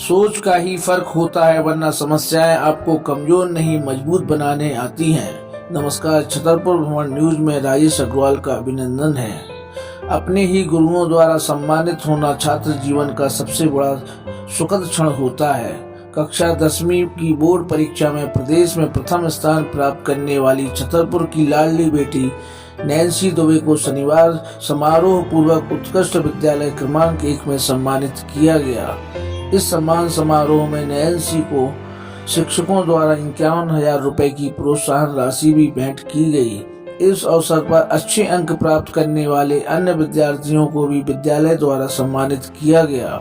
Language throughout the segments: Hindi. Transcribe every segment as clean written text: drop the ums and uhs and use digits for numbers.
सोच का ही फर्क होता है, वरना समस्याएं आपको कमजोर नहीं मजबूत बनाने आती हैं। नमस्कार, छतरपुर भ्रमण न्यूज में राजेश अग्रवाल का अभिनंदन है। अपने ही गुरुओं द्वारा सम्मानित होना छात्र जीवन का सबसे बड़ा सुखद क्षण होता है। कक्षा 10वीं की बोर्ड परीक्षा में प्रदेश में प्रथम स्थान प्राप्त करने वाली छतरपुर की लाडली बेटी नैन्सी दुबे को शनिवार समारोह पूर्वक उत्कृष्ट विद्यालय क्रमांक 1 में सम्मानित किया गया। इस सम्मान समारोह में नैन्सी को शिक्षकों द्वारा 51,000 रुपए की प्रोत्साहन राशि भी भेंट की गई। इस अवसर पर अच्छे अंक प्राप्त करने वाले अन्य विद्यार्थियों को भी विद्यालय द्वारा सम्मानित किया गया।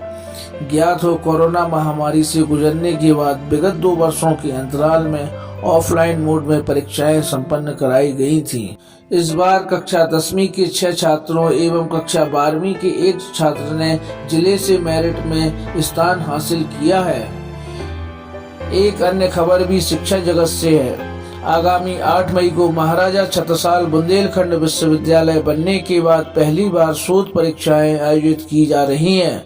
ज्ञात हो, कोरोना महामारी से गुजरने के बाद विगत 2 वर्षों के अंतराल में ऑफलाइन मोड में परीक्षाएं संपन्न कराई गई थीं। इस बार कक्षा 10वीं के 6 छात्रों एवं कक्षा 12वीं के 1 छात्र ने जिले से मेरिट में स्थान हासिल किया है। एक अन्य खबर भी शिक्षा जगत से है। आगामी 8 मई को महाराजा छत्रसाल बुंदेलखंड विश्वविद्यालय बनने के बाद पहली बार शोध परीक्षाएं आयोजित की जा रही हैं।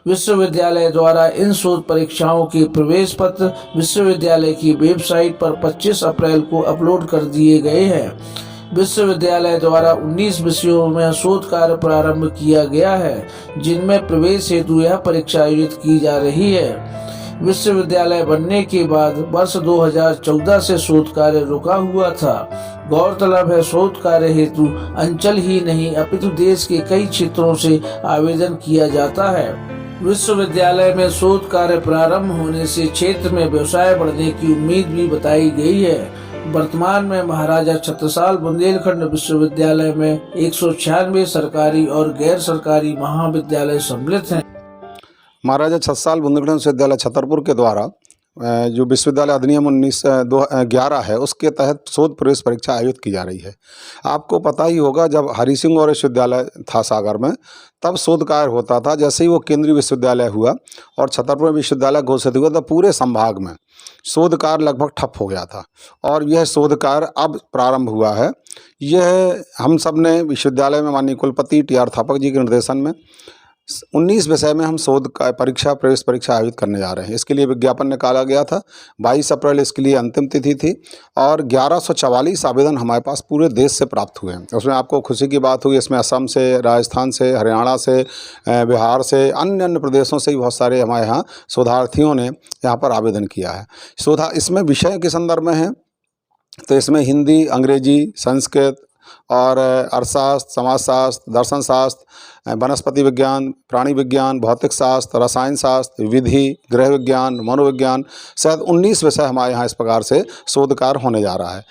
विश्वविद्यालय द्वारा इन शोध परीक्षाओं के प्रवेश पत्र विश्वविद्यालय की वेबसाइट पर 25 अप्रैल को अपलोड कर दिए गए हैं। विश्वविद्यालय द्वारा 19 विषयों में शोध कार्य प्रारंभ किया गया है, जिनमें प्रवेश हेतु यह परीक्षा आयोजित की जा रही है। विश्वविद्यालय बनने के बाद वर्ष 2014 से शोध कार्य रुका हुआ था। गौरतलब है, शोध कार्य हेतु अंचल ही नहीं अपितु देश के कई क्षेत्रों से आवेदन किया जाता है। विश्वविद्यालय में शोध कार्य प्रारंभ होने से क्षेत्र में व्यवसाय बढ़ने की उम्मीद भी बताई गई है। वर्तमान में महाराजा छत्रसाल बुंदेलखंड विश्वविद्यालय में 196 सरकारी और गैर सरकारी महाविद्यालय सम्मिलित हैं। महाराजा छत्रसाल बुंदेलखंड विश्वविद्यालय छतरपुर के द्वारा जो विश्वविद्यालय अधिनियम 1911 है, उसके तहत शोध प्रवेश परीक्षा आयोजित की जा रही है। आपको पता ही होगा, जब हरि सिंह और विश्वविद्यालय था सागर में, तब शोध कार्य होता था। जैसे ही वो केंद्रीय विश्वविद्यालय हुआ और छतरपुर विश्वविद्यालय घोषित हुआ, तब पूरे संभाग में शोध कार्य लगभग ठप हो गया था और यह शोध कार्य अब प्रारंभ हुआ है। यह हम सब ने विश्वविद्यालय में माननीय कुलपति TR थापक जी के निर्देशन में 19 विषय में हम शोध परीक्षा प्रवेश परीक्षा आयोजित करने जा रहे हैं। इसके लिए विज्ञापन निकाला गया था। 22 अप्रैल इसके लिए अंतिम तिथि थी और 1144 आवेदन हमारे पास पूरे देश से प्राप्त हुए हैं। उसमें आपको खुशी की बात हुई, इसमें असम से, राजस्थान से, हरियाणा से, बिहार से, अन्य प्रदेशों से भी बहुत सारे हमारे यहाँ शोधार्थियों ने यहाँ पर आवेदन किया है। इसमें विषय के संदर्भ में है तो इसमें हिंदी, अंग्रेजी, संस्कृत और अर्थशास्त्र, समाजशास्त्र, दर्शन शास्त्र, वनस्पति विज्ञान, प्राणी विज्ञान, भौतिक शास्त्र, रसायन शास्त्र, विधि, गृह विज्ञान, मनोविज्ञान, शायद 19 विषय हमारे यहाँ इस प्रकार से शोध कार्य होने जा रहा है।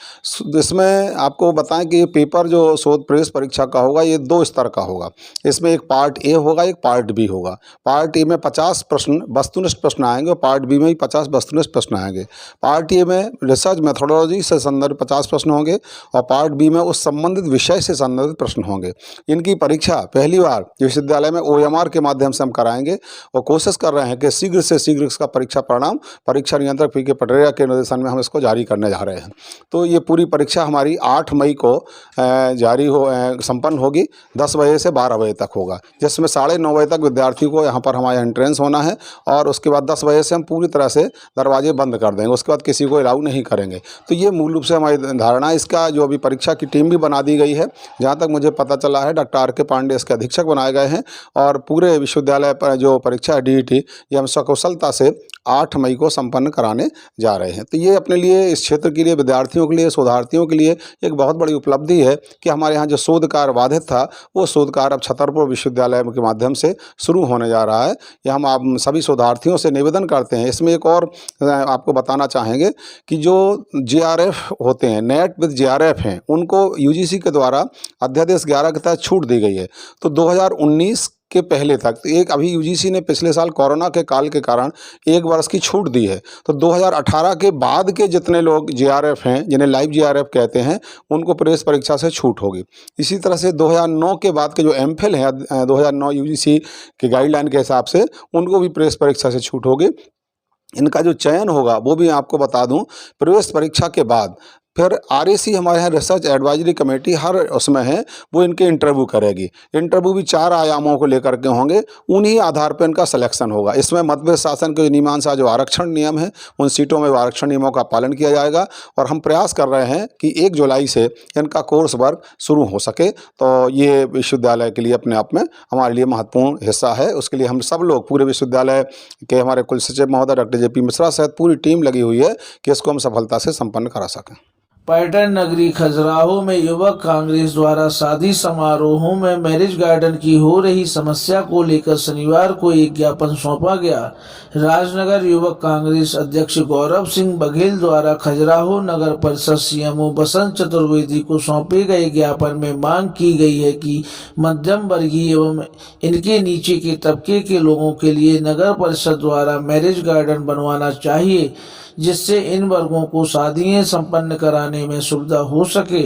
इसमें आपको बताएं कि ये पेपर जो शोध प्रवेश परीक्षा का होगा, ये 2 स्तर का होगा। इसमें एक पार्ट ए होगा, एक पार्ट बी होगा। पार्ट ए में 50 प्रश्न वस्तुनिष्ठ प्रश्न आएंगे और पार्ट बी में भी 50 वस्तुनिष्ठ प्रश्न आएंगे। पार्ट ए में रिसर्च मेथोडोलॉजी से संदर्भित 50 प्रश्न होंगे और पार्ट बी में उस संबंधित विषय से संबंधित प्रश्न होंगे। इनकी परीक्षा पहली बार विश्वविद्यालय में OMR के माध्यम से हम कराएंगे और कोशिश कर रहे हैं कि शीघ्र से शीघ्र इसका परीक्षा परिणाम परीक्षा नियंत्रक PK पटरेया के निर्देशन में हम इसको जारी करने जा रहे हैं। तो ये पूरी परीक्षा हमारी 8 मई को संपन्न होगी। 10 बजे से 12 बजे तक होगा, जिसमें 9:30 बजे तक विद्यार्थी को यहाँ पर हमारे एंट्रेंस होना है और उसके बाद 10 बजे से हम पूरी तरह से दरवाजे बंद कर देंगे। उसके बाद किसी को अलाउ नहीं करेंगे। तो ये मूल रूप से हमारी धारणा है। इसका जो अभी परीक्षा की टीम भी बना दी गई है। जहाँ तक मुझे पता चला है, डॉक्टर RK पांडे इसके अधीक्षक बनाए गए हैं और पूरे विश्वविद्यालय पर जो परीक्षा है DET, ये हम सकुशलता से 8 मई को संपन्न कराने जा रहे हैं। तो ये अपने लिए, इस क्षेत्र के लिए, विद्यार्थियों के लिए, शोधार्थियों के लिए एक बहुत बड़ी उपलब्धि है कि हमारे यहाँ जो शोध कार्य बाधित था, वो शोध कार्य अब छतरपुर विश्वविद्यालय के माध्यम से शुरू होने जा रहा है। ये हम आप सभी शोधार्थियों से निवेदन करते हैं। इसमें एक और आपको बताना चाहेंगे कि जो JRF होते हैं, नेट विद JRF हैं, उनको UGC के द्वारा अध्यादेश 11 के तहत छूट दी गई है। तो 2019 के पहले तक, तो एक अभी UGC ने पिछले साल कोरोना के काल के कारण 1 वर्ष की छूट दी है। तो 2018 के बाद के जितने लोग JRF हैं, जिन्हें लाइव JRF कहते हैं, उनको प्रवेश परीक्षा से छूट होगी। इसी तरह से 2009 के बाद के जो MPhil हैं, 2009 UGC के गाइडलाइन के हिसाब से, उनको भी प्रवेश परीक्षा से छूट होगी। इनका जो चयन होगा वो भी आपको बता दूं, प्रवेश परीक्षा के बाद फिर RAC हमारे यहाँ रिसर्च एडवाइजरी कमेटी हर उसमें है, वो इनके इंटरव्यू करेगी। इंटरव्यू भी 4 आयामों को लेकर के होंगे, उन्हीं आधार पर इनका सिलेक्शन होगा। इसमें मध्य शासन के नियमानुसार जो आरक्षण नियम है, उन सीटों में आरक्षण नियमों का पालन किया जाएगा। और हम प्रयास कर रहे हैं कि 1 जुलाई से इनका कोर्स वर्क शुरू हो सके। तो ये विश्वविद्यालय के लिए अपने आप में हमारे लिए महत्वपूर्ण हिस्सा है। उसके लिए हम सब लोग, पूरे विश्वविद्यालय के हमारे कुल सचिव महोदय डॉक्टर JP मिश्रा सहित पूरी टीम लगी हुई है कि इसको हम सफलता से संपन्न करा सकें। पर्यटन नगरी खजुराहो में युवक कांग्रेस द्वारा शादी समारोहों में मैरिज गार्डन की हो रही समस्या को लेकर शनिवार को एक ज्ञापन सौंपा गया। राजनगर युवक कांग्रेस अध्यक्ष गौरव सिंह बघेल द्वारा खजुराहो नगर परिषद CMO बसंत चतुर्वेदी को सौंपे गए ज्ञापन में मांग की गई है कि मध्यम वर्गीय एवं इनके नीचे के तबके के लोगों के लिए नगर परिषद द्वारा मैरिज गार्डन बनवाना चाहिए, जिससे इन वर्गों को शादियां संपन्न कराने में सुविधा हो सके।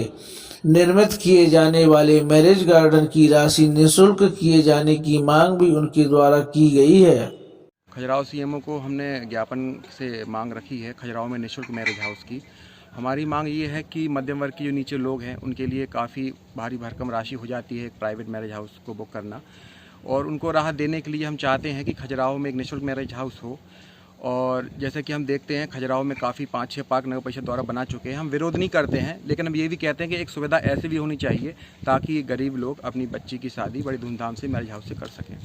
निर्मित किए जाने वाले मैरिज गार्डन की राशि निःशुल्क किए जाने की मांग भी उनके द्वारा की गई है। खजुराहो CMO को हमने ज्ञापन से मांग रखी है खजुराहो में निःशुल्क मैरिज हाउस की। हमारी मांग ये है कि मध्यम वर्ग के जो नीचे लोग हैं उनके लिए काफ़ी भारी भरकम राशि हो जाती है एक प्राइवेट मैरिज हाउस को बुक करना, और उनको राहत देने के लिए हम चाहते हैं कि खजुराहो में एक निःशुल्क मैरिज हाउस हो। और जैसे कि हम देखते हैं खजुराहो में काफ़ी 5-6 पार्क नगर परिषद द्वारा बना चुके हैं। हम विरोध नहीं करते हैं, लेकिन हम ये भी कहते हैं कि एक सुविधा ऐसी भी होनी चाहिए ताकि गरीब लोग अपनी बच्ची की शादी बड़ी धूमधाम से मैरिज हाउस से कर सकें।